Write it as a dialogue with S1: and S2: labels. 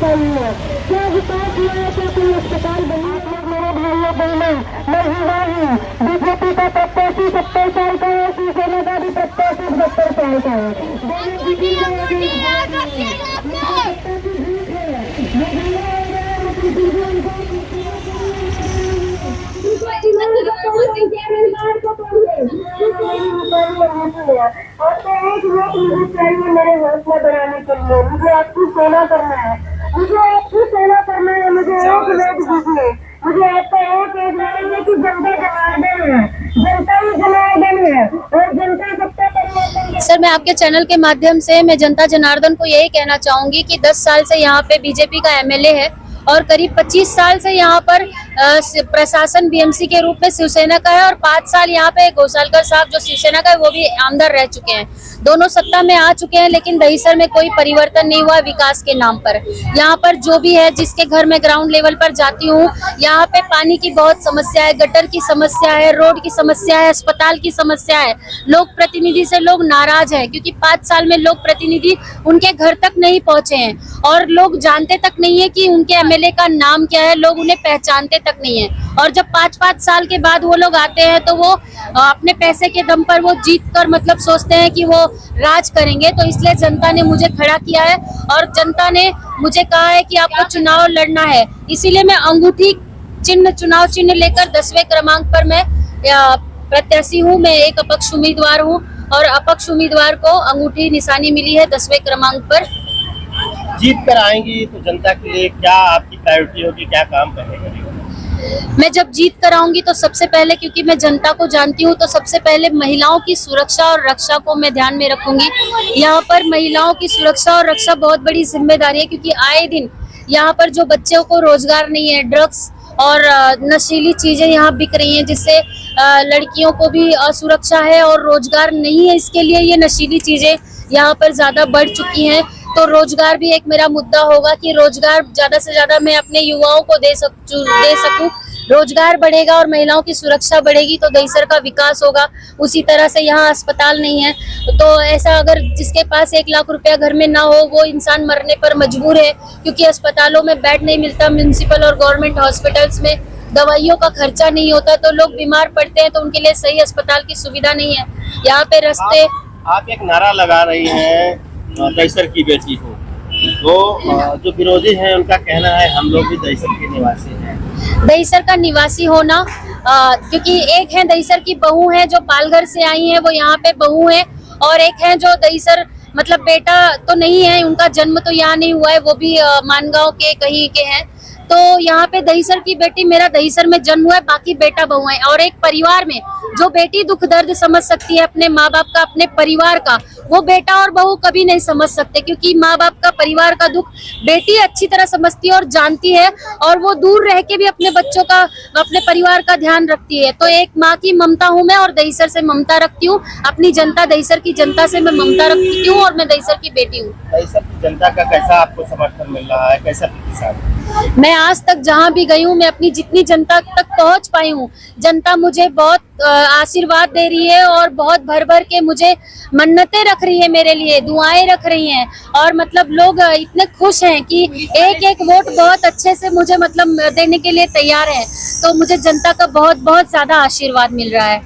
S1: चाहिए। क्या विकास हुआ है, क्या कोई अस्पताल बना? आप लोग मेरे भाइयों बहनों, मैं युवा हूँ, बीजेपी का प्रत्याशी 70 साल का है, शिवसेना का भी प्रत्याशी 70 साल का है। और तो एक वोट मुझे चाहिए मेरे हौसला बढ़ाने के लिए। मुझे आपकी सेवा करना है, मुझे आपकी सेवा करना है, मुझे एक वोट दीजिए। मुझे आपका एक है कि जनता जनार्दन है, जनता ही जनार्दन है और जनता सत्ता परिवर्तन।
S2: सर, मैं आपके चैनल के माध्यम से मैं जनता जनार्दन को यही कहना चाहूंगी कि 10 साल से यहाँ पे बीजेपी का एमएलए है और करीब 25 साल से यहाँ पर प्रशासन बीएमसी के रूप में शिवसेना का है और 5 साल यहाँ पे घोषालकर साहब जो शिवसेना का है वो भी आमदार रह चुके हैं। दोनों सत्ता में आ चुके हैं, लेकिन दहिसर में कोई परिवर्तन नहीं हुआ विकास के नाम पर। यहाँ पर जो भी है, जिसके घर में ग्राउंड लेवल पर जाती हूँ, यहाँ पे पानी की बहुत समस्या है, गटर की समस्या है, रोड की समस्या है, अस्पताल की समस्या है। लोक प्रतिनिधि से लोग नाराज है क्योंकि 5 साल में लोक प्रतिनिधि उनके घर तक नहीं पहुंचे हैं और लोग जानते तक नहीं है कि उनके एमएलए का नाम क्या है, लोग उन्हें पहचानते तक नहीं है। और जब 5-5 साल के बाद वो लोग आते हैं तो वो अपने पैसे के दम पर वो जीत कर मतलब सोचते हैं कि वो राज करेंगे। तो इसलिए जनता ने मुझे खड़ा किया है और जनता ने मुझे कहा है कि आपको चुनाव लड़ना है, इसीलिए मैं अंगूठी चिन्ह चुनाव चिन्ह लेकर 10वें क्रमांक पर मैं प्रत्याशी हूँ। मैं एक अपक्ष उम्मीदवार हूँ और अपक्ष उम्मीदवार को अंगूठी निशानी मिली है 10वें क्रमांक पर।
S3: जीत कर आएंगी तो जनता के लिए क्या आपकी प्रायोरिटी होगी, क्या काम करेंगे?
S2: मैं जब जीत कर आऊंगी तो सबसे पहले, क्योंकि मैं जनता को जानती हूँ, तो सबसे पहले महिलाओं की सुरक्षा और रक्षा को मैं ध्यान में रखूंगी। यहाँ पर महिलाओं की सुरक्षा और रक्षा बहुत बड़ी जिम्मेदारी है क्योंकि आए दिन यहाँ पर जो बच्चों को रोजगार नहीं है, ड्रग्स और नशीली चीजें यहाँ बिक रही हैं, जिससे लड़कियों को भी असुरक्षा है और रोजगार नहीं है। इसके लिए ये नशीली चीजें यहाँ पर ज्यादा बढ़ चुकी हैं। तो रोजगार भी एक मेरा मुद्दा होगा कि रोजगार ज्यादा से ज्यादा मैं अपने युवाओं को दे सकूं। रोजगार बढ़ेगा और महिलाओं की सुरक्षा बढ़ेगी तो दहिसर का विकास होगा। उसी तरह से यहाँ अस्पताल नहीं है, तो ऐसा अगर जिसके पास 1 लाख रुपया घर में ना हो वो इंसान मरने पर मजबूर है क्योंकि अस्पतालों में बेड नहीं मिलता। म्यूनिसिपल और गवर्नमेंट हॉस्पिटल्स में दवाइयों का खर्चा नहीं होता, तो लोग बीमार पड़ते हैं तो उनके लिए सही अस्पताल की सुविधा नहीं है। यहाँ पे रास्ते
S3: आप एक नारा लगा रही हैं दहिसर की बेटी हो, तो जो विरोधी हैं उनका कहना है हम लोग भी दहिसर के निवासी हैं।
S2: दहिसर का निवासी होना क्योंकि एक है दहिसर की बहू है जो पालघर से आई है, वो यहाँ पे बहू है, और एक है जो दहिसर मतलब बेटा तो नहीं है, उनका जन्म तो यहाँ नहीं हुआ है, वो भी मानगांव के कहीं के हैं। तो यहाँ पे दहिसर की बेटी, मेरा दहिसर में जन्म हुआ है, बाकी बेटा बहू है। और एक परिवार में जो बेटी दुख दर्द समझ सकती है अपने माँ बाप का, अपने परिवार का, वो बेटा और बहू कभी नहीं समझ सकते क्योंकि माँ बाप का, परिवार का दुख बेटी अच्छी तरह समझती है और जानती है और वो दूर रह के भी अपने बच्चों का, अपने परिवार का ध्यान रखती है। तो एक माँ की ममता हूँ मैं और दहिसर से ममता रखती हूँ। अपनी जनता, दहिसर की जनता से मैं ममता रखती हूँ और मैं दहिसर की बेटी हूँ।
S3: दहिसर की जनता का कैसा आपको समर्थन मिल रहा है, कैसा प्रतिसाद?
S2: मैं आज तक जहाँ भी गई हूँ, मैं अपनी जितनी जनता तक पहुँच पाई हूँ, जनता मुझे बहुत आशीर्वाद दे रही है और बहुत भर भर के मुझे मन्नतें रख रही है, मेरे लिए दुआएं रख रही हैं। और मतलब लोग इतने खुश हैं कि एक एक वोट बहुत अच्छे से मुझे मतलब देने के लिए तैयार है। तो मुझे जनता का बहुत बहुत ज्यादा आशीर्वाद मिल रहा है।